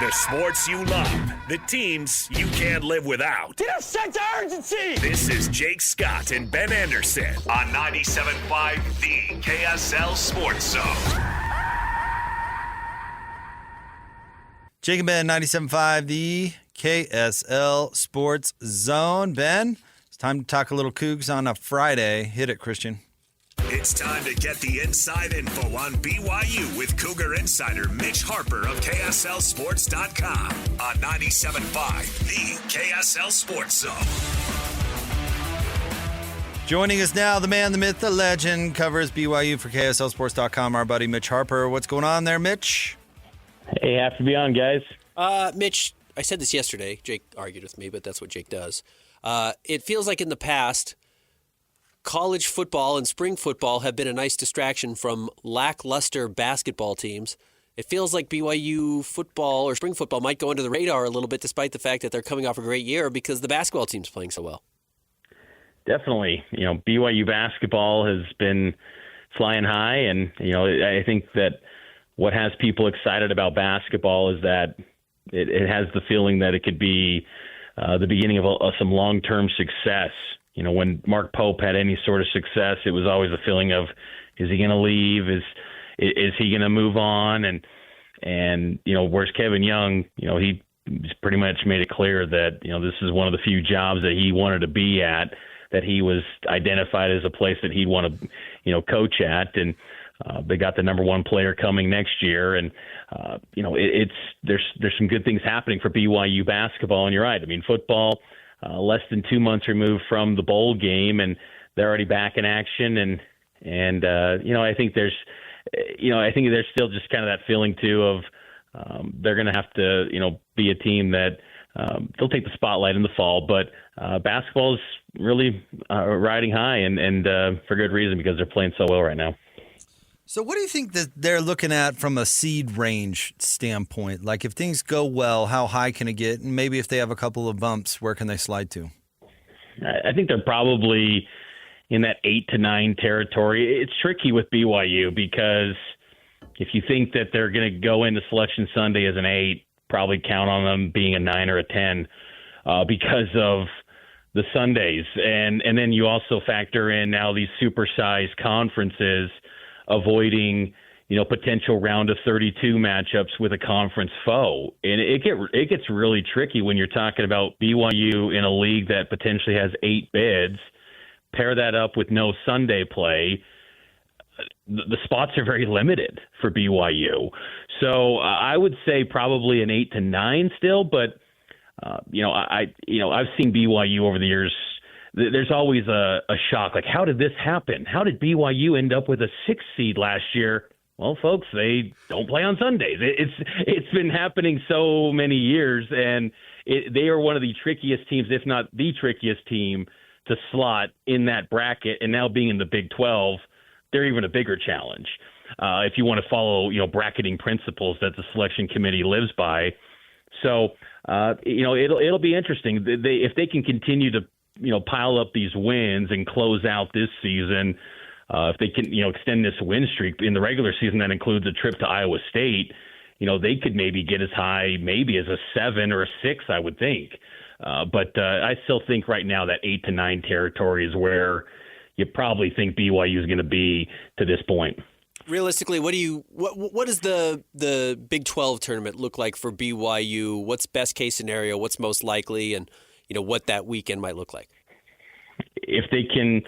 The sports you love, the teams you can't live without. Get a sense of urgency! This is Jake Scott and Ben Anderson on 97.5 The KSL Sports Zone. Jake and Ben, 97.5 The KSL Sports Zone. Ben, it's time to talk a little Cougs on a Friday. Hit it, Christian. It's time to get the inside info on BYU with Cougar Insider Mitch Harper of KSLSports.com on 97.5 The KSL Sports Zone. Joining us now, the man, the myth, the legend, covers BYU for KSLSports.com, our buddy Mitch Harper. What's going on there, Mitch? Hey, happy to be on, guys. Mitch, I said this yesterday. Jake argued with me, but that's what Jake does. It feels like in the past, college football and spring football have been a nice distraction from lackluster basketball teams. It feels like BYU football or spring football might go under the radar a little bit, despite the fact that they're coming off a great year because the basketball team's playing so well. Definitely. BYU basketball has been flying high, and, I think that what has people excited about basketball is that it has the feeling that it could be the beginning of some long-term success. When Mark Pope had any sort of success, it was always a feeling of, is he going to leave? Is he going to move on? And where's Kevin Young? He pretty much made it clear that, this is one of the few jobs that he wanted to be at, that he was identified as a place that he'd want to, coach at. And they got the number one player coming next year. And, there's some good things happening for BYU basketball. And you're right. I mean, football, less than 2 months removed from the bowl game, and they're already back in action. And I think there's still just kind of that feeling too of they're going to have to, be a team that they'll take the spotlight in the fall, but basketball is really riding high and for good reason because they're playing so well right now. So what do you think that they're looking at from a seed range standpoint? Like if things go well, how high can it get? And maybe if they have a couple of bumps, where can they slide to? I think they're probably in that 8 to 9 territory. It's tricky with BYU because if you think that they're going to go into Selection Sunday as an 8, probably count on them being a 9 or a 10 because of the Sundays. And then you also factor in now these supersized conferences avoiding, potential round of 32 matchups with a conference foe. And it gets really tricky when you're talking about BYU in a league that potentially has 8 bids. Pair that up with no Sunday play. The spots are very limited for BYU. So I would say probably an 8 to 9 still, but I've seen BYU over the years. There's always a shock. Like, how did this happen? How did BYU end up with a 6 seed last year? Well, folks, they don't play on Sundays. It's been happening so many years, and they are one of the trickiest teams, if not the trickiest team, to slot in that bracket. And now being in the Big 12, they're even a bigger challenge. If you want to follow, bracketing principles that the selection committee lives by. So, it'll be interesting. If they can continue to, pile up these wins and close out this season, if they can, extend this win streak in the regular season, that includes a trip to Iowa State, they could maybe get as high maybe as a 7 or a 6, I would think. But I still think right now that 8 to 9 territory is where you probably think BYU is going to be to this point. Realistically, what does the Big 12 tournament look like for BYU? What's best case scenario? What's most likely? And, what that weekend might look like? If they can,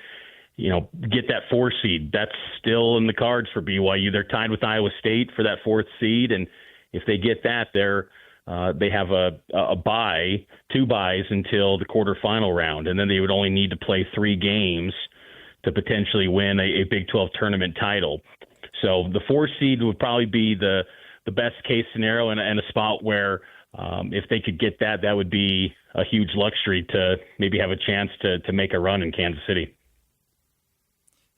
get that 4 seed, that's still in the cards for BYU. They're tied with Iowa State for that 4th seed. And if they get that, they have a bye, 2 byes until the quarterfinal round. And then they would only need to play 3 games to potentially win a Big 12 tournament title. So the 4 seed would probably be the best case scenario and a spot where if they could get that, that would be a huge luxury to maybe have a chance to make a run in Kansas City.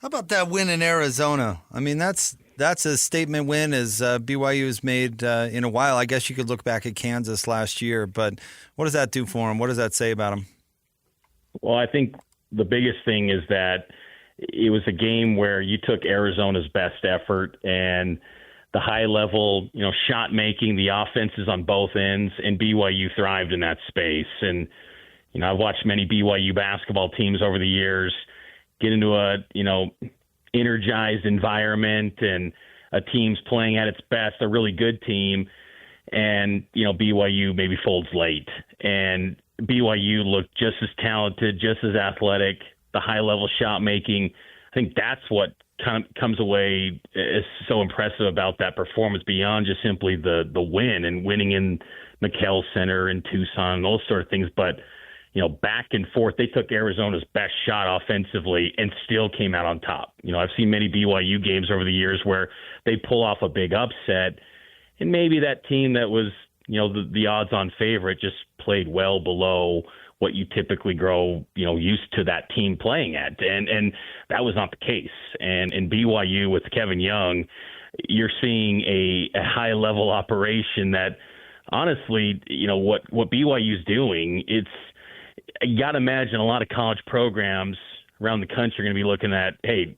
How about that win in Arizona? I mean, that's a statement win as BYU has made in a while. I guess you could look back at Kansas last year, but what does that do for them? What does that say about them? Well, I think the biggest thing is that it was a game where you took Arizona's best effort and the high level, shot making, the offenses on both ends, and BYU thrived in that space. And, I've watched many BYU basketball teams over the years get into a, energized environment and a team's playing at its best, a really good team. And, BYU maybe folds late. And BYU looked just as talented, just as athletic, the high level shot making. I think that's what kind of comes away is so impressive about that performance beyond just simply the win and winning in McKell Center and Tucson, those sort of things. But, back and forth, they took Arizona's best shot offensively and still came out on top. I've seen many BYU games over the years where they pull off a big upset, and maybe that team that was, the odds-on favorite just played well below what you typically grow, used to that team playing at. And that was not the case. And in BYU with Kevin Young, you're seeing a high-level operation that, honestly, what BYU's doing, you got to imagine a lot of college programs around the country are going to be looking at, hey,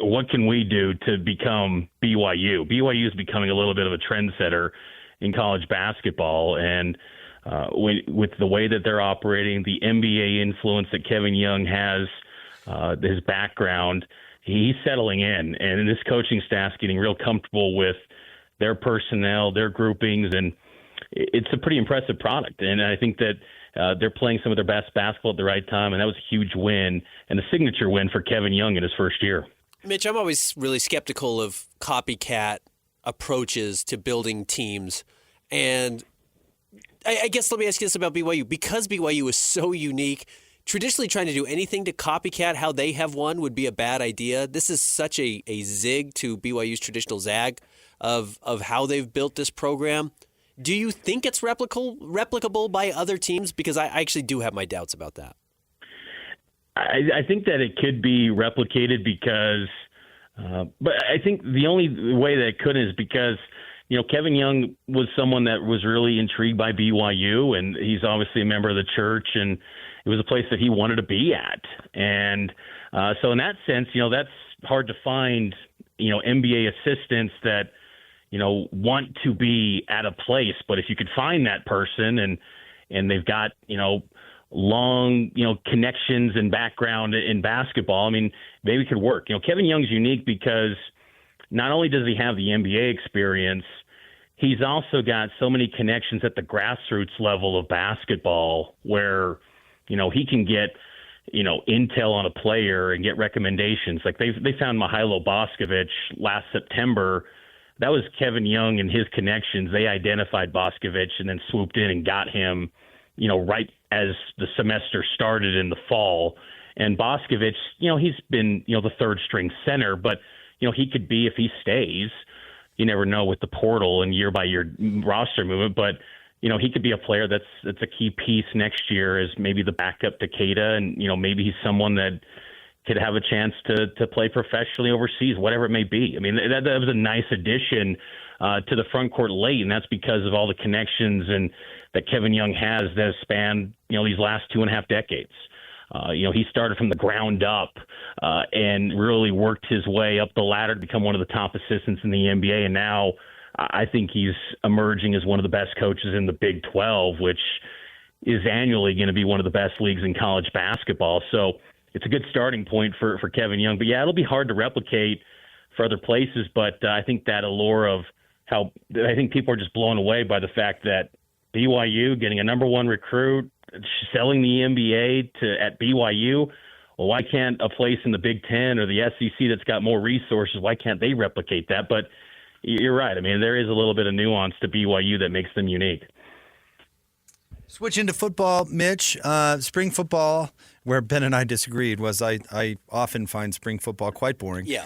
what can we do to become BYU? BYU is becoming a little bit of a trendsetter in college basketball. And with the way that they're operating, the NBA influence that Kevin Young has, his background, he's settling in. And this coaching staff's getting real comfortable with their personnel, their groupings, and it's a pretty impressive product. And I think that they're playing some of their best basketball at the right time, and that was a huge win and a signature win for Kevin Young in his first year. Mitch, I'm always really skeptical of copycat approaches to building teams. And I guess let me ask you this about BYU. Because BYU is so unique, traditionally trying to do anything to copycat how they have won would be a bad idea. This is such a zig to BYU's traditional zag of how they've built this program. Do you think it's replicable by other teams? Because I actually do have my doubts about that. I think that it could be replicated because but I think the only way that it couldn't is because, Kevin Young was someone that was really intrigued by BYU, and he's obviously a member of the church, and it was a place that he wanted to be at. And so in that sense, that's hard to find, NBA assistants that, want to be at a place. But if you could find that person and they've got, long, connections and background in basketball, I mean, maybe it could work. Kevin Young's unique because not only does he have the NBA experience, he's also got so many connections at the grassroots level of basketball where, he can get, intel on a player and get recommendations. Like they found Mihailo Boskovic last September. That was Kevin Young and his connections. They identified Boskovic and then swooped in and got him, right as the semester started in the fall. And Boskovic, he's been, the third string center, but, he could be, if he stays, you never know with the portal and year by year roster movement, but, he could be a player that's a key piece next year as maybe the backup to Keita. And, maybe he's someone that could have a chance to play professionally overseas, whatever it may be. I mean, that was a nice addition to the front court late, and that's because of all the connections and that Kevin Young has that span, these last 2.5 decades. He started from the ground up and really worked his way up the ladder to become one of the top assistants in the NBA. And now I think he's emerging as one of the best coaches in the Big 12, which is annually going to be one of the best leagues in college basketball. So it's a good starting point for Kevin Young. But, yeah, it'll be hard to replicate for other places. But I think that allure of how I think people are just blown away by the fact that BYU getting a number one recruit, selling the NBA at BYU. Well, why can't a place in the Big Ten or the SEC that's got more resources, why can't they replicate that? But you're right. I mean, there is a little bit of nuance to BYU that makes them unique. Switching to football, Mitch, spring football, where Ben and I disagreed, was I often find spring football quite boring. Yeah.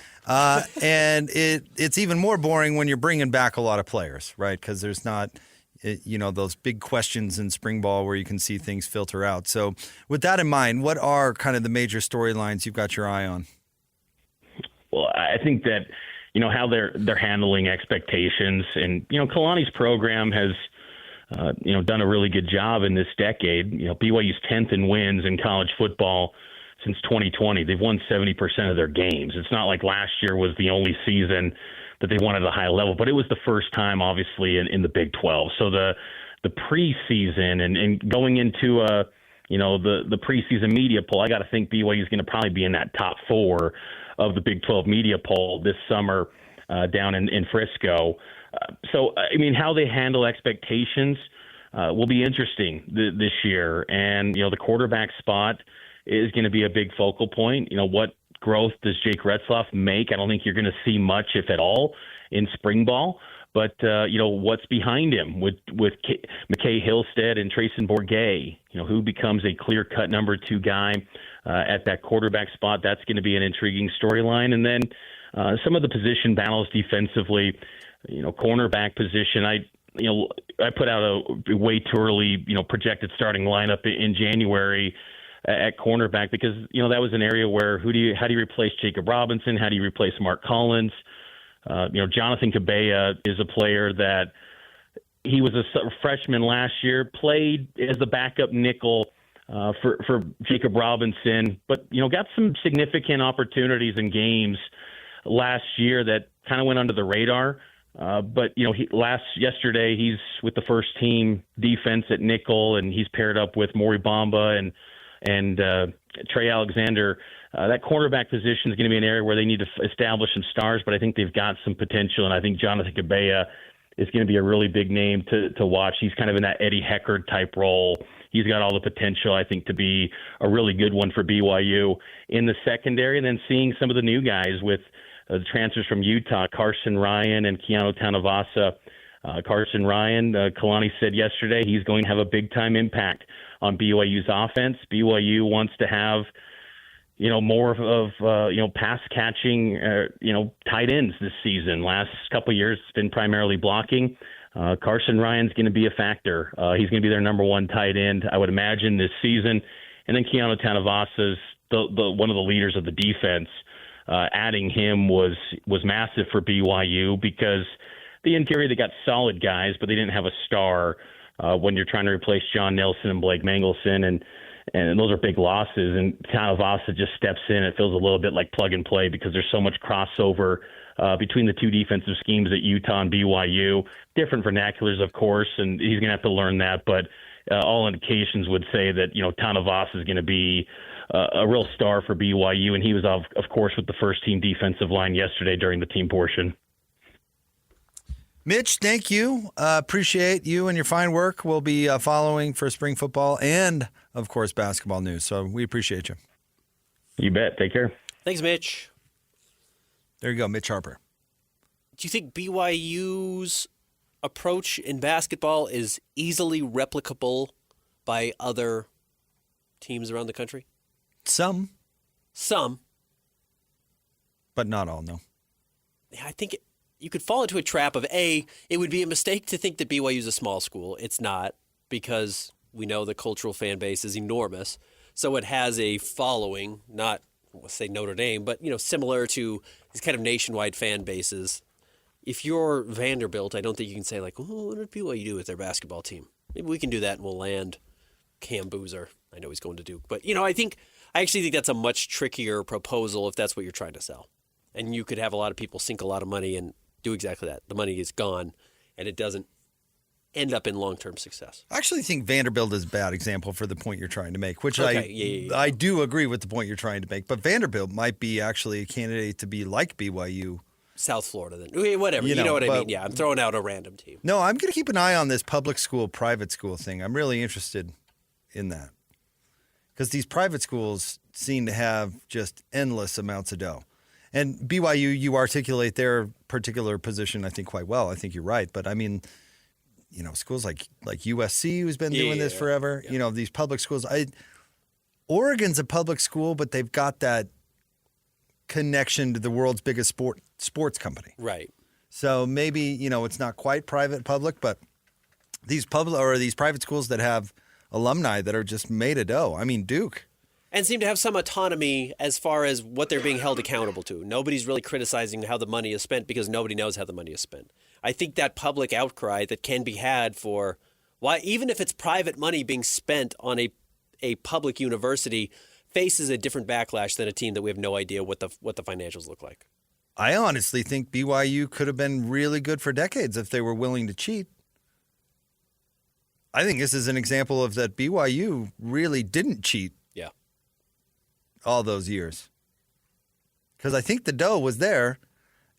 And it's even more boring when you're bringing back a lot of players, right? Because there's not – those big questions in spring ball where you can see things filter out. So with that in mind, what are kind of the major storylines you've got your eye on? Well, I think that, how they're handling expectations. And, Kalani's program has, done a really good job in this decade. BYU's 10th in wins in college football since 2020. They've won 70% of their games. It's not like last year was the only season that they won at a high level. But it was the first time, obviously, in the Big 12. So the preseason and going into the preseason media poll, I got to think BYU is going to probably be in that top 4 of the Big 12 media poll this summer down in Frisco. So, I mean, how they handle expectations will be interesting this year. And, the quarterback spot is going to be a big focal point. What growth does Jake Retzloff make? I don't think you're going to see much, if at all, in spring ball. But, what's behind him with McKay Hillstead and Trayson Bourget, who becomes a clear-cut number 2 guy at that quarterback spot? That's going to be an intriguing storyline. And then some of the position battles defensively, cornerback position. I put out a way too early, projected starting lineup in January at cornerback because, that was an area where how do you replace Jacob Robinson? How do you replace Mark Collins? Jonathan Cabella is a player that he was a freshman last year, played as the backup nickel for Jacob Robinson, but, got some significant opportunities in games last year that kind of went under the radar. But yesterday he's with the first team defense at nickel, and he's paired up with Maury Bamba and Trey Alexander. That cornerback position is going to be an area where they need to establish some stars, but I think they've got some potential, and I think Jonathan Cabella is going to be a really big name to watch. He's kind of in that Eddie Heckard type role. He's got all the potential, I think, to be a really good one for BYU in the secondary, and then seeing some of the new guys with the transfers from Utah, Carson Ryan and Keanu Tanavasa. Carson Ryan, Kalani said yesterday, he's going to have a big-time impact on BYU's offense. BYU wants to have, more of pass-catching, tight ends this season. Last couple of years, it's been primarily blocking. Carson Ryan's going to be a factor. He's going to be their number 1 tight end, I would imagine, this season. And then Keanu Tanavasa's one of the leaders of the defense. Adding him was massive for BYU because the interior, they got solid guys, but they didn't have a star when you're trying to replace John Nelson and Blake Mangelson, and those are big losses. And Tanavasa just steps in. It feels a little bit like plug and play because there's so much crossover between the 2 defensive schemes at Utah and BYU. Different vernaculars, of course, and he's going to have to learn that. But all indications would say that Tanavasa is going to be a real star for BYU, and he was, of course, with the first team defensive line yesterday during the team portion. Mitch, thank you. Appreciate you and your fine work. We'll be following for spring football and, of course, basketball news. So we appreciate you. You bet. Take care. Thanks, Mitch. There you go, Mitch Harper. Do you think BYU's approach in basketball is easily replicable by other teams around the country? Some. But not all, no. I think you could fall into a trap of, it would be a mistake to think that BYU is a small school. It's not, because we know the cultural fan base is enormous. So it has a following, not, let's say Notre Dame, but, similar to these kind of nationwide fan bases. If you're Vanderbilt, I don't think you can say, what did BYU do with their basketball team? Maybe we can do that and we'll land Cam Boozer. I know he's going to Duke. But, I actually think that's a much trickier proposal if that's what you're trying to sell. And you could have a lot of people sink a lot of money and do exactly that. The money is gone, and it doesn't end up in long-term success. I actually think Vanderbilt is a bad example for the point you're trying to make, which Okay, I do agree with the point you're trying to make. But Vanderbilt might be actually a candidate to be like BYU. South Florida, then. Whatever. You know what I mean? Yeah, I'm throwing out a random team. No, I'm going to keep an eye on this public school, private school thing. I'm really interested in that. Because these private schools seem to have just endless amounts of dough. And BYU, you articulate their particular position, I think, quite well. I think you're right. But, I mean, schools like USC, who's been doing this forever, yeah. These public schools. Oregon's a public school, but they've got that connection to the world's biggest sports company. Right. So maybe, it's not quite public, but these private schools that have alumni that are just made of dough. I mean, Duke. And seem to have some autonomy as far as what they're being held accountable to. Nobody's really criticizing how the money is spent because nobody knows how the money is spent. I think that public outcry that can be had for why, even if it's private money being spent on a public university, faces a different backlash than a team that we have no idea what the financials look like. I honestly think BYU could have been really good for decades if they were willing to cheat. I think this is an example of that BYU really didn't cheat. Yeah. All those years. Because I think the dough was there,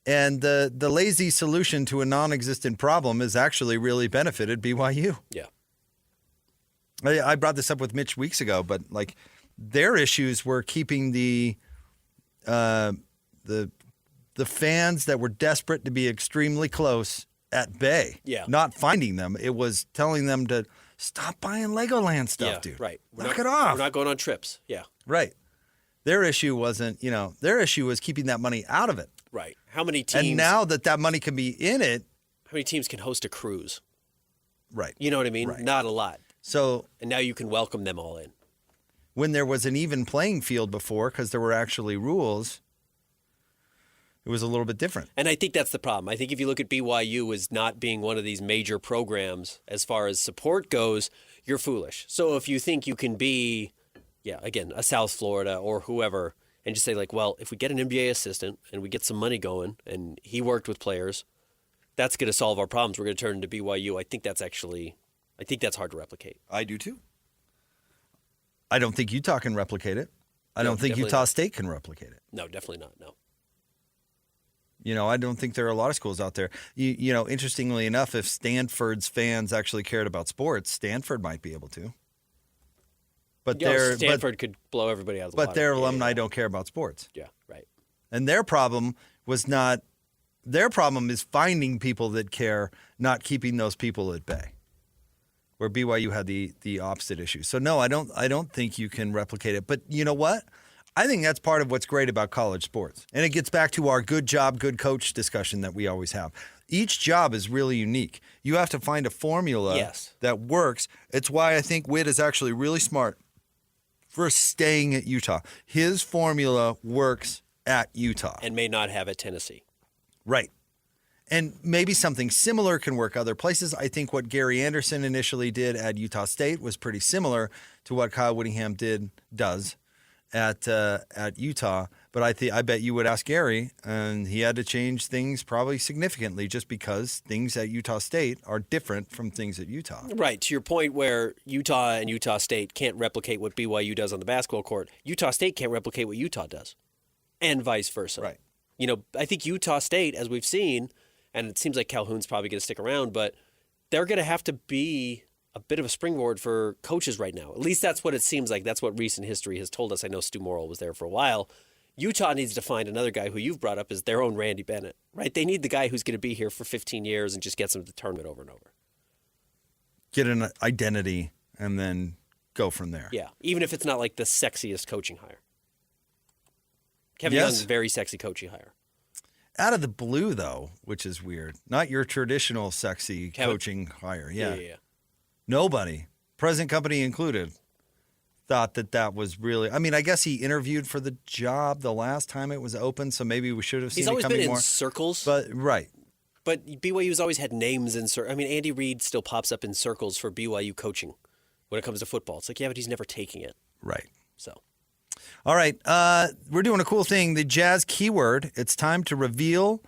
and the lazy solution to a non-existent problem has actually really benefited BYU. Yeah. I brought this up with Mitch weeks ago, but like their issues were keeping the fans that were desperate to be extremely close at bay. Yeah. Not finding them. It was telling them to stop buying Legoland stuff, dude. Right. Knock it off. We're not going on trips. Yeah. Right. Their issue wasn't, their issue was keeping that money out of it. Right. How many teams? And now that money can be in it. How many teams can host a cruise? Right. You know what I mean? Right. Not a lot. So. And now you can welcome them all in. When there was an even playing field before, because there were actually rules, it was a little bit different. And I think that's the problem. I think if you look at BYU as not being one of these major programs as far as support goes, you're foolish. So if you think you can be, again, a South Florida or whoever, and just say like, well, if we get an NBA assistant and we get some money going and he worked with players, that's going to solve our problems. We're going to turn into BYU. I think that's hard to replicate. I do too. I don't think Utah can replicate it. I don't think Utah not. State can replicate it. No, definitely not. No. I don't think there are a lot of schools out there. Interestingly enough, if Stanford's fans actually cared about sports, Stanford might be able to. But Stanford could blow everybody out of the water. But their alumni don't care about sports. Yeah, right. And their problem is finding people that care, not keeping those people at bay. Where BYU had the opposite issue. So no, I don't think you can replicate it. But you know what? I think that's part of what's great about college sports. And it gets back to our good job, good coach discussion that we always have. Each job is really unique. You have to find a formula that works. It's why I think Witt is actually really smart for staying at Utah. His formula works at Utah. And may not have at Tennessee. Right. And maybe something similar can work other places. I think what Gary Anderson initially did at Utah State was pretty similar to what Kyle Whittingham does at Utah. But I bet you would ask Gary, and he had to change things probably significantly just because things at Utah State are different from things at Utah. Right. To your point where Utah and Utah State can't replicate what BYU does on the basketball court, Utah State can't replicate what Utah does, and vice versa. Right. I think Utah State, as we've seen, and it seems like Calhoun's probably going to stick around, but they're going to have to be a bit of a springboard for coaches right now. At least that's what it seems like. That's what recent history has told us. I know Stu Morrill was there for a while. Utah needs to find another guy who you've brought up as their own Randy Bennett, right? They need the guy who's going to be here for 15 years and just gets them to the tournament over and over. Get an identity and then go from there. Yeah, even if it's not like the sexiest coaching hire. Kevin Young's a very sexy coaching hire. Out of the blue, though, which is weird. Not your traditional sexy coaching hire. Yeah. Nobody, present company included, thought that was really... I mean, I guess he interviewed for the job the last time it was open, so maybe we should have seen it coming more. He's always been in circles. Right. But BYU's always had names in circles. I mean, Andy Reid still pops up in circles for BYU coaching when it comes to football. It's like, yeah, but he's never taking it. Right. So... All right, we're doing a cool thing, the Jazz keyword. It's time to reveal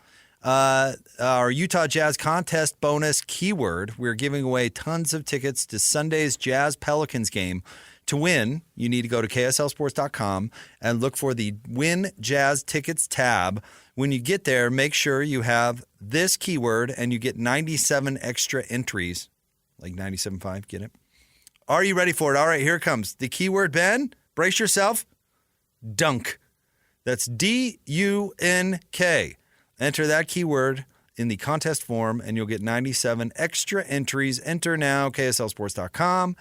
our Utah Jazz contest bonus keyword. We're giving away tons of tickets to Sunday's Jazz Pelicans game. To win, you need to go to KSLSports.com and look for the Win Jazz Tickets tab. When you get there, make sure you have this keyword and you get 97 extra entries, like 97.5, get it? Are you ready for it? All right, here it comes. The keyword, Ben, brace yourself. Dunk. That's D-U-N-K. Enter that keyword in the contest form, and you'll get 97 extra entries. Enter now, KSLSports.com.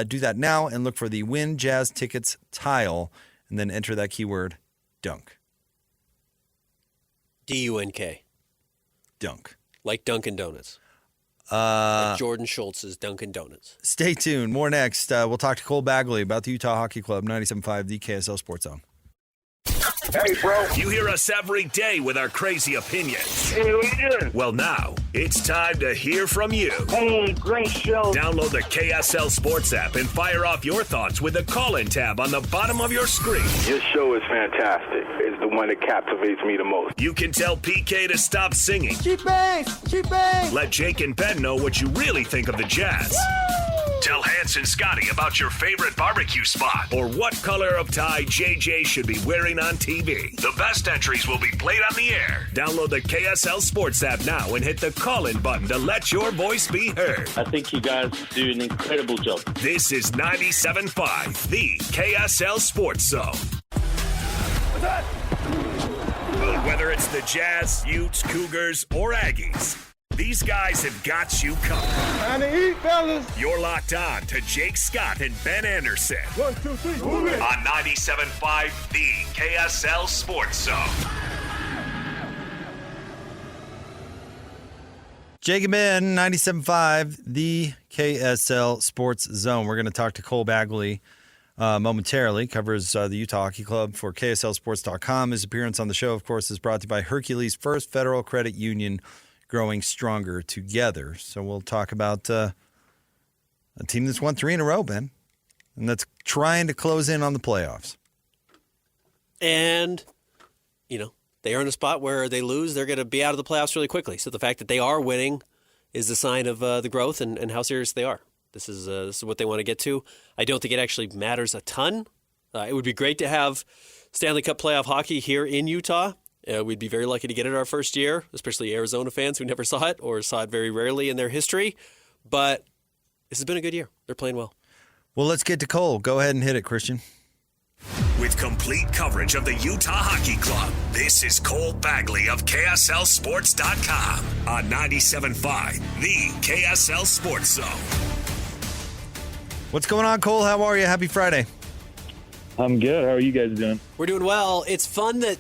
Do that now and look for the Win Jazz Tickets tile, and then enter that keyword, dunk. D-U-N-K. Dunk. Like Dunkin' Donuts. Like Jordan Schultz's Dunkin' Donuts. Stay tuned. More next. We'll talk to Cole Bagley about the Utah Hockey Club, 97.5, the KSL Sports Zone. Hey, bro. You hear us every day with our crazy opinions. Hey, what are you doing? Well, now It's time to hear from you. Hey, great show. Download the KSL Sports app and fire off your thoughts with the call-in tab on the bottom of your screen. Your show is fantastic. It's the one that captivates me the most. You can tell PK to stop singing. Cheap bangs! Cheap bangs! Let Jake and Ben know what you really think of the Jazz. Woo! Tell Hans and Scotty about your favorite barbecue spot or what color of tie JJ should be wearing on TV. The best entries will be played on the air. Download the KSL Sports app now and hit the call-in button to let your voice be heard. I think you guys do an incredible job. This is 97.5, the KSL Sports Zone. Whether it's the Jazz, Utes, Cougars, or Aggies, these guys have got you covered. Time to eat, fellas. You're locked on to Jake Scott and Ben Anderson. 1, 2, 3, move it. On 97.5, the KSL Sports Zone. Jake and Ben, 97.5, the KSL Sports Zone. We're going to talk to Cole Bagley momentarily. Covers the Utah Hockey Club for KSLSports.com. His appearance on the show, of course, is brought to you by Hercules First Federal Credit Union, growing stronger together. So we'll talk about a team that's won 3 in a row, Ben, and that's trying to close in on the playoffs. And, they are in a spot where they lose, they're going to be out of the playoffs really quickly. So the fact that they are winning is a sign of the growth and how serious they are. This is what they want to get to. I don't think it actually matters a ton. It would be great to have Stanley Cup playoff hockey here in Utah. We'd be very lucky to get it our first year, especially Arizona fans who never saw it or saw it very rarely in their history. But this has been a good year. They're playing well. Well, let's get to Cole. Go ahead and hit it, Christian. With complete coverage of the Utah Hockey Club, this is Cole Bagley of KSLSports.com on 97.5, the KSL Sports Zone. What's going on, Cole? How are you? Happy Friday. I'm good. How are you guys doing? We're doing well. It's fun that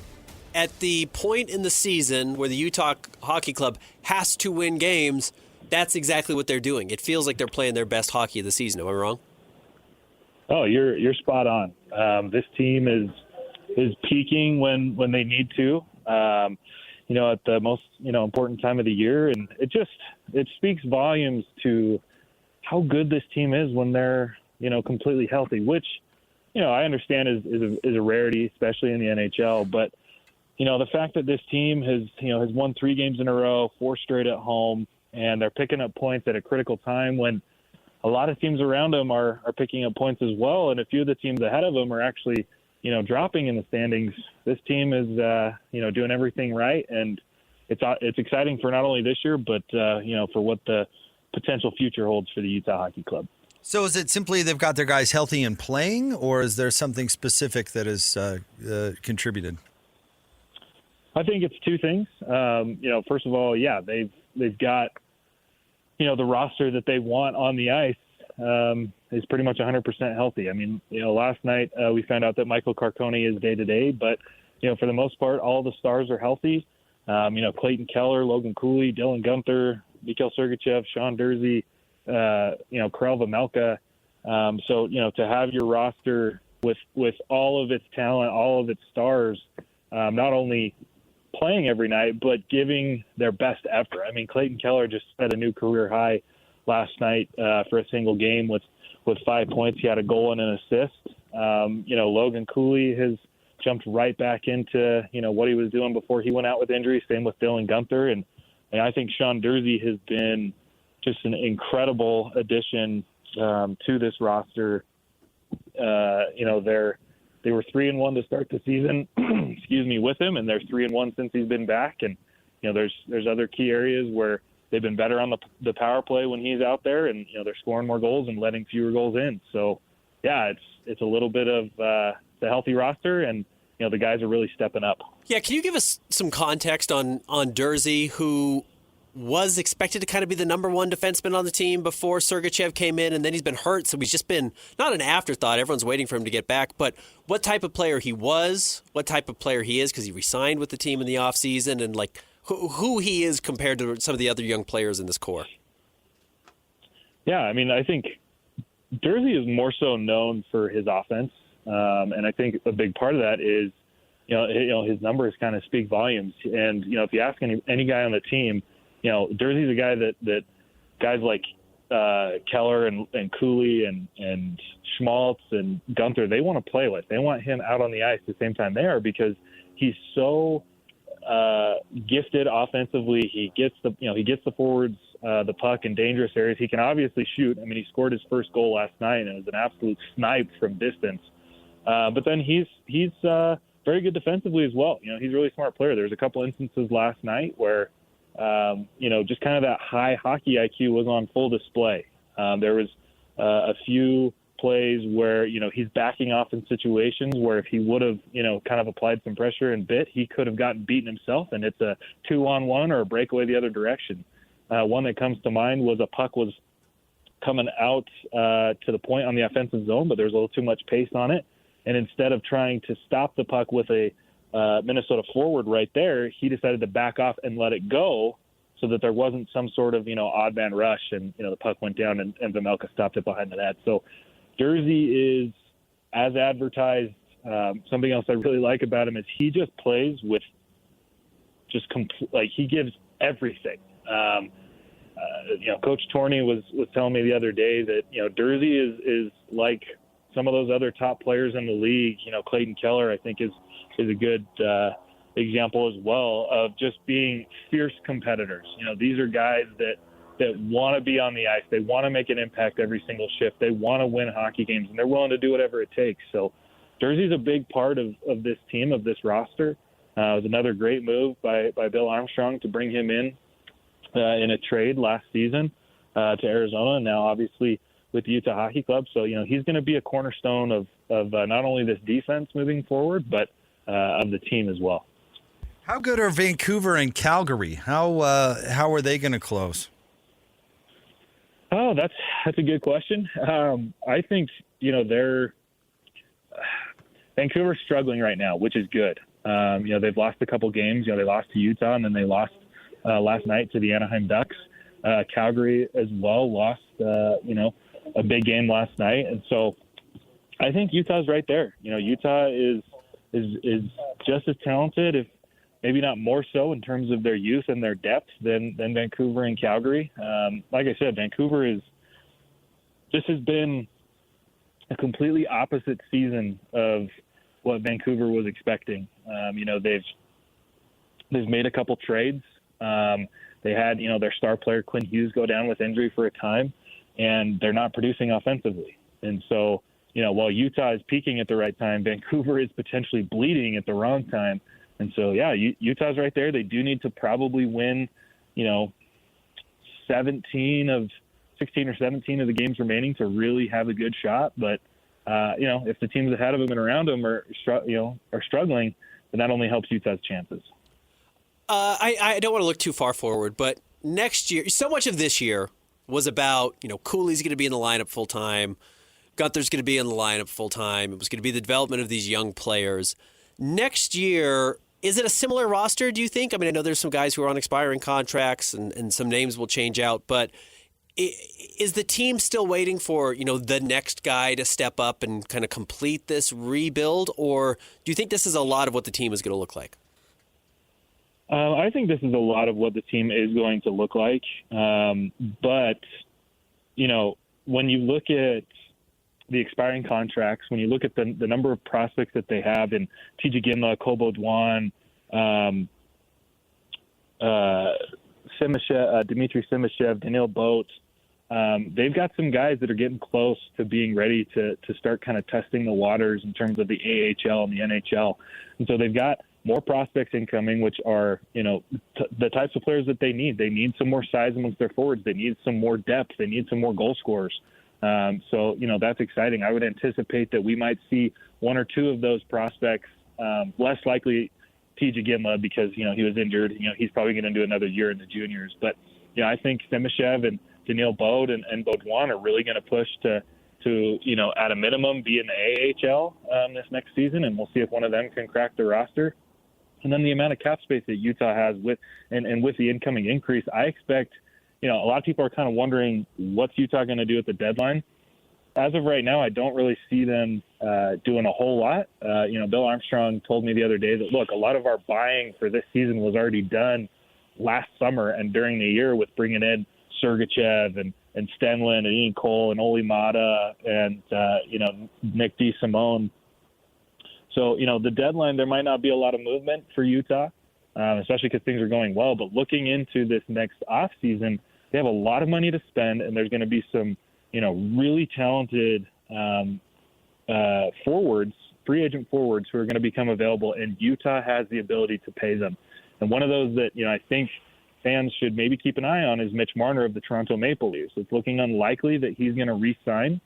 at the point in the season where the Utah Hockey Club has to win games, that's exactly what they're doing. It feels like they're playing their best hockey of the season. Am I wrong? Oh, you're spot on. This team is peaking when they need to. At the most important time of the year, and it speaks volumes to how good this team is when they're completely healthy. Which I understand is a rarity, especially in the NHL. But the fact that this team has won 3 games in a row, 4 straight at home, and they're picking up points at a critical time when a lot of teams around them are picking up points as well, and a few of the teams ahead of them are actually, dropping in the standings. This team is, doing everything right, and it's exciting for not only this year, but for what the potential future holds for the Utah Hockey Club. So is it simply they've got their guys healthy and playing, or is there something specific that has contributed? I think it's 2 things. First of all, yeah, they've got the roster that they want on the ice is pretty much 100% healthy. I mean, last night we found out that Michael Carcone is day-to-day, but, for the most part, all the stars are healthy. Clayton Keller, Logan Cooley, Dylan Gunther, Mikhail Sergachev, Sean Dursey, Karel Vejmelka. To have your roster with all of its talent, all of its stars, not only playing every night, but giving their best effort. I mean, Clayton Keller just set a new career high last night for a single game with 5 points. He had a goal and an assist. Logan Cooley has jumped right back into, what he was doing before he went out with injury. Same with Dylan Gunther. And I think Sean Dursey has been just an incredible addition to this roster. They were 3-1 to start the season, with him, and they're 3-1 since he's been back. And there's other key areas where they've been better on the power play when he's out there, and they're scoring more goals and letting fewer goals in. So, yeah, it's a little bit of the healthy roster, and the guys are really stepping up. Yeah, can you give us some context on Dursey, who was expected to kind of be the number 1 defenseman on the team before Sergachev came in, and then he's been hurt, so he's just been not an afterthought. Everyone's waiting for him to get back, but what type of player he was, what type of player he is, because he re-signed with the team in the offseason, and who he is compared to some of the other young players in this core. Yeah, I mean, I think Dursey is more so known for his offense, and I think a big part of that is, his numbers kind of speak volumes. And if you ask any guy on the team, Jersey's a guy that guys like Keller and Cooley and Schmaltz and Gunther, they want to play with. They want him out on the ice at the same time they are, because he's so gifted offensively. He gets the forwards the puck in dangerous areas. He can obviously shoot. I mean, he scored his first goal last night, and it was an absolute snipe from distance. But then he's very good defensively as well. He's a really smart player. There's a couple instances last night where just kind of that high hockey IQ was on full display. There was a few plays where, he's backing off in situations where if he would have, kind of applied some pressure and bit, he could have gotten beaten himself, and it's a 2-on-1 or a breakaway the other direction. One that comes to mind was a puck was coming out to the point on the offensive zone, but there's a little too much pace on it. And instead of trying to stop the puck with a Minnesota forward right there, he decided to back off and let it go so that there wasn't some sort of, odd man rush, and, the puck went down and Vejmelka stopped it behind the net. So Jersey is, as advertised. Something else I really like about him is he just plays with just he gives everything. Coach Torney was telling me the other day that, Jersey is like some of those other top players in the league. Clayton Keller, I think, is a good example as well of just being fierce competitors. These are guys that want to be on the ice. They want to make an impact every single shift. They want to win hockey games, and they're willing to do whatever it takes. So Jersey's a big part of this team, of this roster. It was another great move by Bill Armstrong to bring him in a trade last season to Arizona, and now obviously with the Utah Hockey Club. So, he's going to be a cornerstone of not only this defense moving forward, but of the team as well. How good are Vancouver and Calgary? How are they going to close? Oh, that's a good question. I think, Vancouver's struggling right now, which is good. They've lost a couple games. They lost to Utah, and then they lost last night to the Anaheim Ducks. Calgary as well lost, a big game last night. And so I think Utah's right there. Utah is just as talented, if maybe not more so, in terms of their youth and their depth than Vancouver and Calgary. Like I said, Vancouver has been a completely opposite season of what Vancouver was expecting. They've made a couple trades. They had, their star player Quinn Hughes go down with injury for a time, and they're not producing offensively. And so, while Utah is peaking at the right time, Vancouver is potentially bleeding at the wrong time. And so, Utah's right there. They do need to probably win, 16 or 17 of the games remaining to really have a good shot. But, if the teams ahead of them and around them are struggling, then that only helps Utah's chances. I don't want to look too far forward, but next year, so much of this year was about, Cooley's going to be in the lineup full time. Gunther's going to be in the lineup full time. It was going to be the development of these young players. Next year, is it a similar roster, do you think? I mean, I know there's some guys who are on expiring contracts and some names will change out, but is the team still waiting for, the next guy to step up and kind of complete this rebuild? Or do you think this is a lot of what the team is going to look like? I think this is a lot of what the team is going to look like. But, when you look at the expiring contracts, when you look at the number of prospects that they have in TJ Ginla, Cole Bagley, Dmitry Simashev, Daniil Boat, they've got some guys that are getting close to being ready to start kind of testing the waters in terms of the AHL and the NHL. And so they've got more prospects incoming, which are, the types of players that they need. They need some more size amongst their forwards. They need some more depth. They need some more goal scorers. So, that's exciting. I would anticipate that we might see one or two of those prospects, less likely TJ Ginla because, he was injured. He's probably going to do another year in the juniors. But, I think Simashev and Daniil Bode and Baudouin are really going to push to at a minimum be in the AHL this next season, and we'll see if one of them can crack the roster. And then the amount of cap space that Utah has with the incoming increase, I expect, a lot of people are kind of wondering what's Utah going to do at the deadline. As of right now, I don't really see them doing a whole lot. Bill Armstrong told me the other day that, look, a lot of our buying for this season was already done last summer and during the year with bringing in Sergachev and Stenlin and Ian Cole and Oli Mata and, Nick DeSimone. So, the deadline, there might not be a lot of movement for Utah, especially because things are going well. But looking into this next offseason, they have a lot of money to spend, and there's going to be some, really talented forwards, free agent forwards who are going to become available, and Utah has the ability to pay them. And one of those that, I think fans should maybe keep an eye on is Mitch Marner of the Toronto Maple Leafs. It's looking unlikely that he's going to re-sign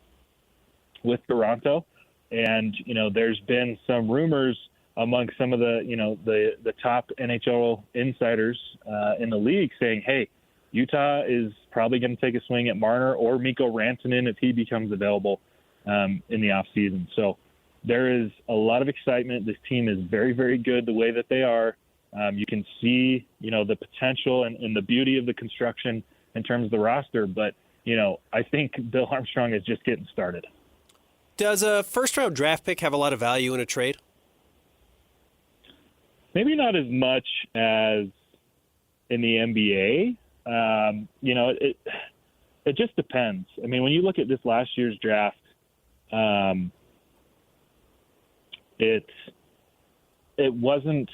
with Toronto. And, there's been some rumors among some of the top NHL insiders in the league saying, hey, Utah is probably going to take a swing at Marner or Mikko Rantanen if he becomes available in the offseason. So there is a lot of excitement. This team is very, very good the way that they are. You can see, the potential and the beauty of the construction in terms of the roster. But, I think Bill Armstrong is just getting started. Does a first-round draft pick have a lot of value in a trade? Maybe not as much as in the NBA. It just depends. I mean, when you look at this last year's draft, it wasn't.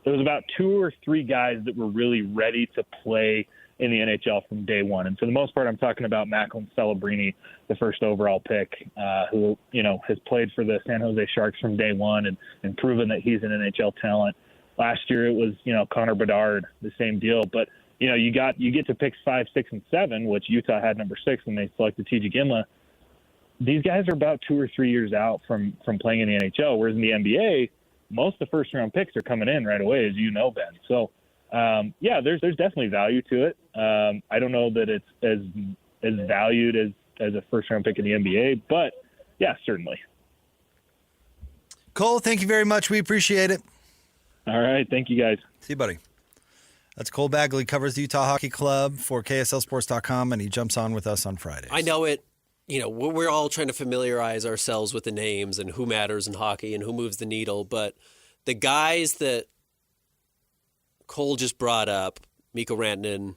There was about 2 or 3 guys that were really ready to play in the NHL from day one. And for the most part, I'm talking about Macklin Celebrini, the first overall pick, who, has played for the San Jose Sharks from day one and proven that he's an NHL talent. Last year it was, Connor Bedard, the same deal. But, you get to picks 5, 6, and 7, which Utah had number 6 when they selected TJ Gimla. These guys are about 2 or 3 years out from playing in the NHL, whereas in the NBA, most of the first-round picks are coming in right away, as you know, Ben. So, there's definitely value to it. I don't know that it's as valued as a first-round pick in the NBA, but, yeah, certainly. Cole, thank you very much. We appreciate it. All right. Thank you, guys. See you, buddy. That's Cole Bagley, covers the Utah Hockey Club for KSLSports.com, and he jumps on with us on Fridays. I know it. We're all trying to familiarize ourselves with the names and who matters in hockey and who moves the needle. But the guys that Cole just brought up, Mikko Rantanen,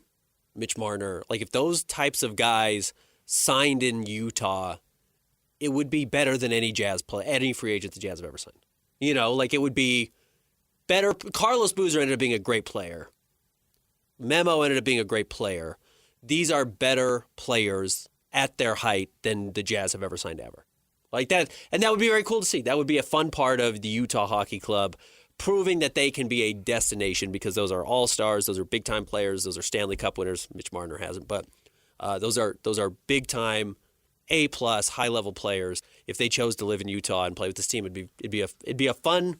Mitch Marner, if those types of guys signed in Utah, it would be better than any free agent the Jazz have ever signed. It would be better. Carlos Boozer ended up being a great player. Memo ended up being a great player. These are better players at their height than the Jazz have ever signed ever. Like that. And that would be very cool to see. That would be a fun part of the Utah Hockey Club, proving that they can be a destination because those are all-stars, those are big-time players, those are Stanley Cup winners. Mitch Marner hasn't, but those are big-time, A-plus, high-level players. If they chose to live in Utah and play with this team, it'd be a fun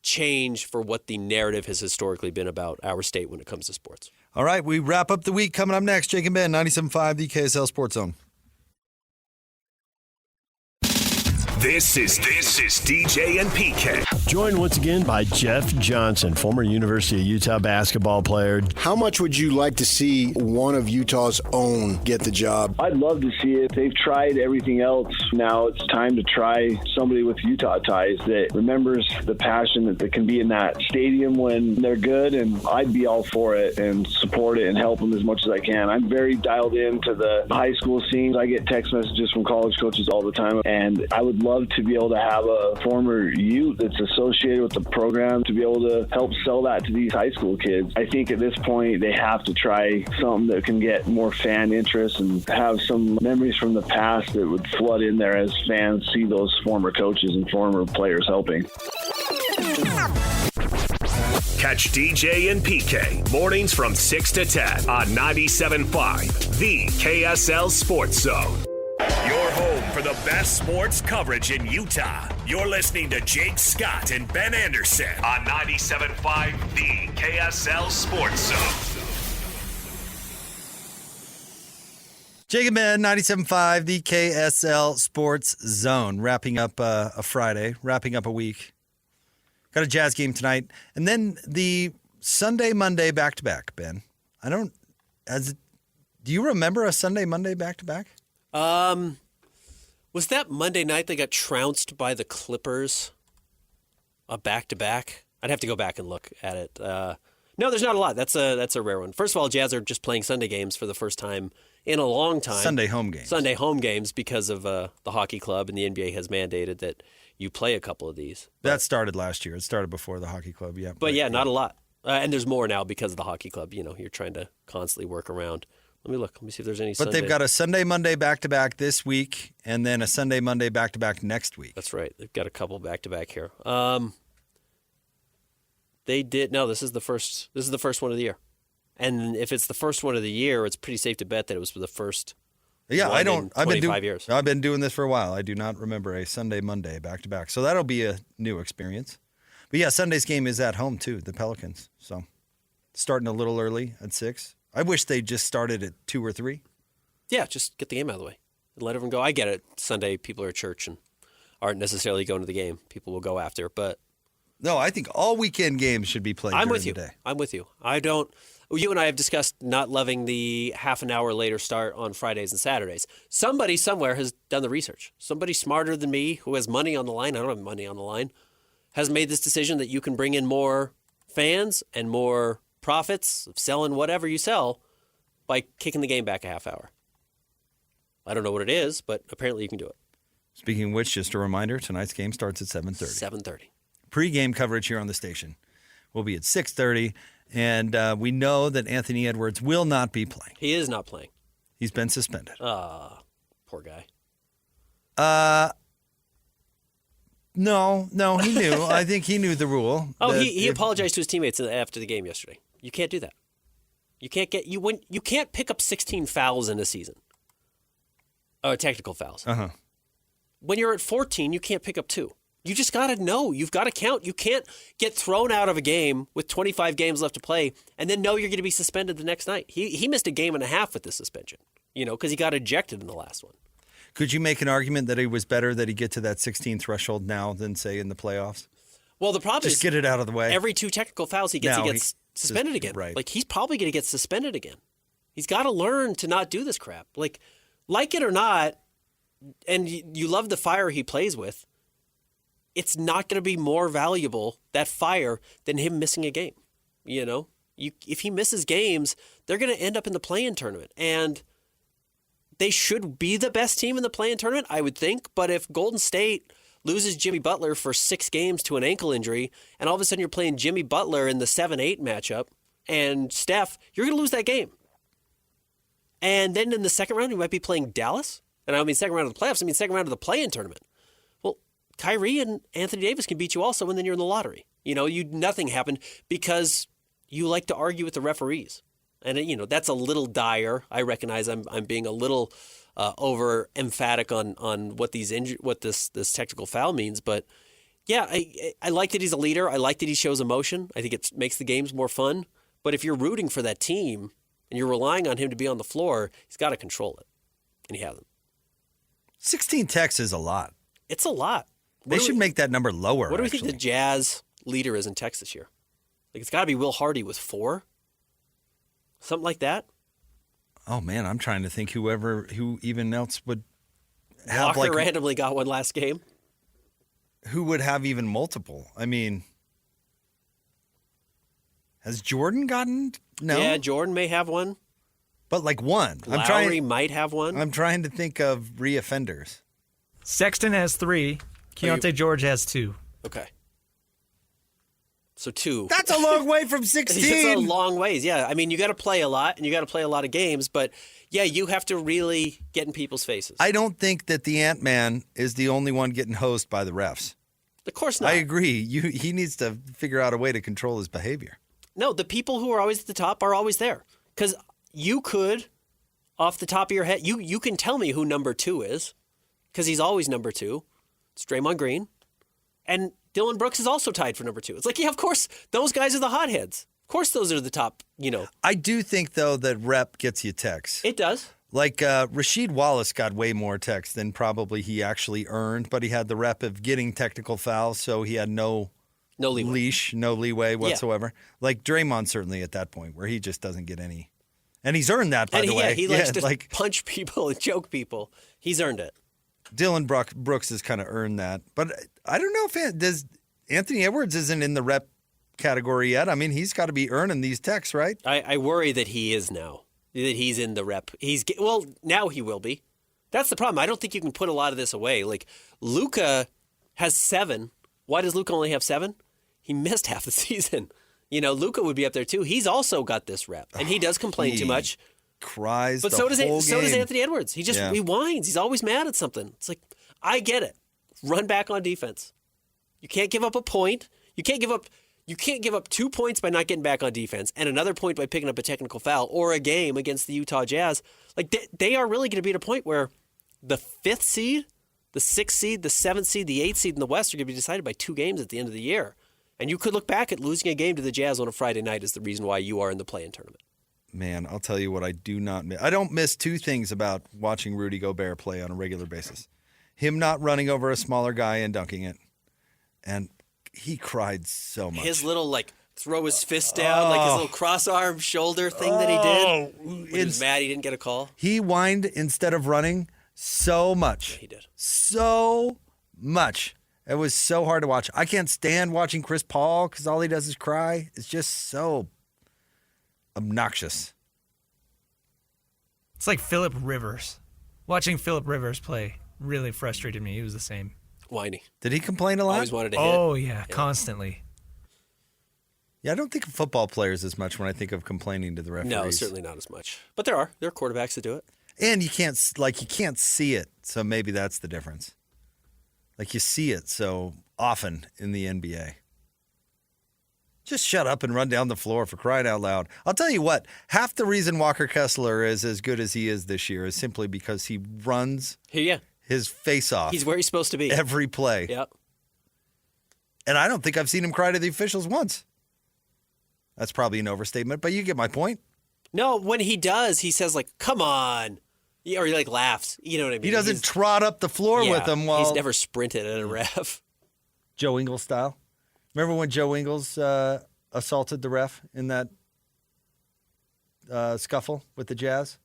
change for what the narrative has historically been about our state when it comes to sports. All right, we wrap up the week. Coming up next, Jake and Ben, 97.5, the KSL Sports Zone. This is DJ and PK. Joined once again by Jeff Johnson, former University of Utah basketball player. How much would you like to see one of Utah's own get the job? I'd love to see it. They've tried everything else. Now it's time to try somebody with Utah ties that remembers the passion that can be in that stadium when they're good, and I'd be all for it and support it and help them as much as I can. I'm very dialed into the high school scene. I get text messages from college coaches all the time, and I would love to be able to have a former Ute that's associated with the program to be able to help sell that to these high school kids. I think at this point they have to try something that can get more fan interest and have some memories from the past that would flood in there as fans see those former coaches and former players helping. Catch DJ and PK mornings from 6 to 10 on 97.5, the KSL Sports Zone. Your home for the best sports coverage in Utah. You're listening to Jake Scott and Ben Anderson on 97.5, the KSL Sports Zone. Jake and Ben, 97.5, the KSL Sports Zone. Wrapping up a Friday, wrapping up a week. Got a Jazz game tonight. And then the Sunday, Monday back-to-back, Ben. Do you remember a Sunday, Monday back-to-back? Was that Monday night they got trounced by the Clippers? A back-to-back? I'd have to go back and look at it. No, No, there's not a lot. That's a rare one. First of all, Jazz are just playing Sunday games for the first time in a long time. Sunday home games because of the hockey club, and the NBA has mandated that you play a couple of these. That started last year. It started before the hockey club, yeah. But yeah, not a lot. And there's more now because of the hockey club. You know, you're trying to constantly work around. Let me look. Let me see if there's any But they've got a Sunday, Monday back-to-back this week, and then a Sunday, Monday back-to-back next week. That's right. They've got a couple back-to-back here. They did. No, this is the first one of the year. And if it's the first one of the year, it's pretty safe to bet that it was the first. Yeah, I've been 25 years. I've been doing this for a while. I do not remember a Sunday, Monday back-to-back. So that'll be a new experience. But yeah, Sunday's game is at home too, the Pelicans. So starting a little early at 6. I wish they just started at 2 or 3. Yeah, just get the game out of the way and let everyone go. I get it. Sunday, people are at church and aren't necessarily going to the game. People will go after, but no, I think all weekend games should be played during the day. I'm with you. You and I have discussed not loving the half an hour later start on Fridays and Saturdays. Somebody somewhere has done the research. Somebody smarter than me who has money on the line, I don't have money on the line, has made this decision that you can bring in more fans and more profits of selling whatever you sell by kicking the game back a half hour. I don't know what it is, but apparently you can do it. Speaking of which, just a reminder, tonight's game starts at 7:30. 7:30. Pre-game coverage here on the station will be at 6:30, and we know that Anthony Edwards will not be playing. He is not playing. He's been suspended. Poor guy. No, he knew. I think he knew the rule. Oh, he apologized to his teammates after the game yesterday. You can't do that. You can't pick up 16 fouls in a season. Technical fouls. Uh-huh. When you're at 14, you can't pick up 2. You just got to know. You've got to count. You can't get thrown out of a game with 25 games left to play and then know you're going to be suspended the next night. He missed a game and a half with this suspension, because he got ejected in the last one. Could you make an argument that it was better that he get to that 16 threshold now than, say, in the playoffs? Well, the problem is just get it out of the way. Every 2 technical fouls he gets suspended again. Right. Like, he's probably going to get suspended again. He's got to learn to not do this crap. Like it or not, and you love the fire he plays with, it's not going to be more valuable, that fire, than him missing a game. If he misses games, they're going to end up in the play-in tournament. And they should be the best team in the play-in tournament, I would think. But if Golden State loses Jimmy Butler for 6 games to an ankle injury, and all of a sudden you're playing Jimmy Butler in the 7-8 matchup, and Steph, you're going to lose that game. And then in the second round, you might be playing Dallas. And I don't mean second round of the playoffs, I mean second round of the play-in tournament. Well, Kyrie and Anthony Davis can beat you also, and then you're in the lottery. Nothing happened because you like to argue with the referees. And, that's a little dire. I recognize I'm being a little over emphatic on what this technical foul means. But, yeah, I like that he's a leader. I like that he shows emotion. I think it makes the games more fun. But if you're rooting for that team and you're relying on him to be on the floor, he's got to control it. And he hasn't. 16 techs is a lot. It's a lot. They should make that number lower. What do we think the Jazz leader is in techs this year? Like, it's got to be Will Hardy with 4? Something like that? Oh, man, I'm trying to think who even else would have Walker randomly got one last game. Who would have even multiple? I mean, has Jordan gotten? No. Yeah, Jordan may have one. But like one. Lowry might have one. I'm trying to think of reoffenders. Sexton has 3. Keontae George has 2. Okay. So 2. That's a long way from 16. It's a long ways, yeah. I mean, you got to play a lot, and you got to play a lot of games, but, yeah, you have to really get in people's faces. I don't think that the Ant-Man is the only one getting hosed by the refs. Of course not. I agree. He needs to figure out a way to control his behavior. No, the people who are always at the top are always there. Because you could, off the top of your head, you can tell me who number 2 is, because he's always number 2. It's Draymond Green. And Dylan Brooks is also tied for number 2. It's like, yeah, of course, those guys are the hotheads. Of course those are the top, I do think, though, that rep gets you texts. It does. Like Rasheed Wallace got way more texts than probably he actually earned, but he had the rep of getting technical fouls, so he had no leash, no leeway whatsoever. Yeah. Like Draymond certainly at that point, where he just doesn't get any. And he's earned that, by the way. Yeah, he likes to punch people and choke people. He's earned it. Dylan Brooks has kind of earned that. But I don't know if Anthony Edwards isn't in the rep category yet. I mean, he's got to be earning these texts, right? I worry that he is now. That he's in the rep. Now he will be. That's the problem. I don't think you can put a lot of this away. Like, Luka has 7. Why does Luka only have 7? He missed half the season. Luka would be up there too. He's also got this rep, and he does complain too much. Cries, but so does Anthony Edwards. He he whines. He's always mad at something. It's like, I get it. Run back on defense. You can't give up a point. You can't give up 2 points by not getting back on defense, and another point by picking up a technical foul or a game against the Utah Jazz. Like, they are really going to be at a point where the 5th seed, the 6th seed, the 7th seed, the 8th seed in the West are going to be decided by 2 games at the end of the year. And you could look back at losing a game to the Jazz on a Friday night as the reason why you are in the play-in tournament. Man, I'll tell you what I do not miss. I don't miss 2 things about watching Rudy Gobert play on a regular basis. Him not running over a smaller guy and dunking it. And he cried so much. His little, throw his fist down, his little cross-arm shoulder thing that he did. He was mad he didn't get a call. He whined instead of running so much. Yeah, he did. So much. It was so hard to watch. I can't stand watching Chris Paul because all he does is cry. It's just so obnoxious. It's like Phillip Rivers. Watching Phillip Rivers play really frustrated me. He was the same. Whiny. Did he complain a lot? Always wanted to hit. Oh, yeah, constantly. Yeah, I don't think of football players as much when I think of complaining to the referees. No, certainly not as much. But there are quarterbacks that do it. And you can't see it, so maybe that's the difference. Like, you see it so often in the NBA. Just shut up and run down the floor, for crying out loud. I'll tell you what, half the reason Walker Kessler is as good as he is this year is simply because he runs his face off. He's where he's supposed to be. Every play. Yep. And I don't think I've seen him cry to the officials once. That's probably an overstatement, but you get my point. No, when he does, he says, come on. Or he, laughs. You know what I mean? He doesn't trot up the floor with them while... He's never sprinted at a ref. Joe Ingles style. Remember when Joe Ingles assaulted the ref in that scuffle with the Jazz?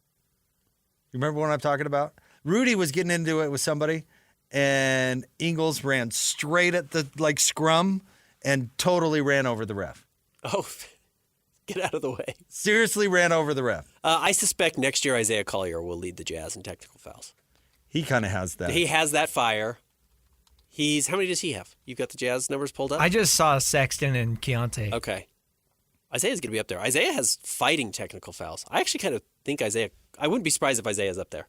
You remember what I'm talking about? Rudy was getting into it with somebody, and Ingles ran straight at the scrum and totally ran over the ref. Oh, get out of the way. Seriously ran over the ref. I suspect next year Isaiah Collier will lead the Jazz in technical fouls. He kind of has that. He has that fire. How many does he have? You got the Jazz numbers pulled up? I just saw Sexton and Keontae. Okay. Isaiah's going to be up there. Isaiah has fighting technical fouls. I actually kind of think I wouldn't be surprised if Isaiah's up there.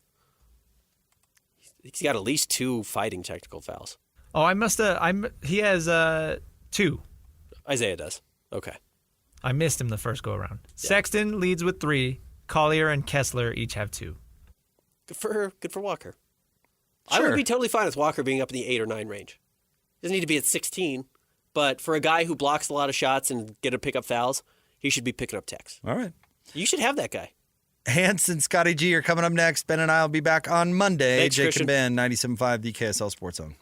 He's got at least 2 fighting technical fouls. Oh, he has 2. Isaiah does. Okay. I missed him the first go-around. Yeah. Sexton leads with 3. Collier and Kessler each have 2. Good for Walker. Sure. I would be totally fine with Walker being up in the 8 or 9 range. Doesn't need to be at 16, but for a guy who blocks a lot of shots and get to pick up fouls, he should be picking up techs. All right. You should have that guy. Hans and Scotty G are coming up next. Ben and I will be back on Monday. Thanks, Jake Christian. and Ben, 97.5, the KSL Sports Zone.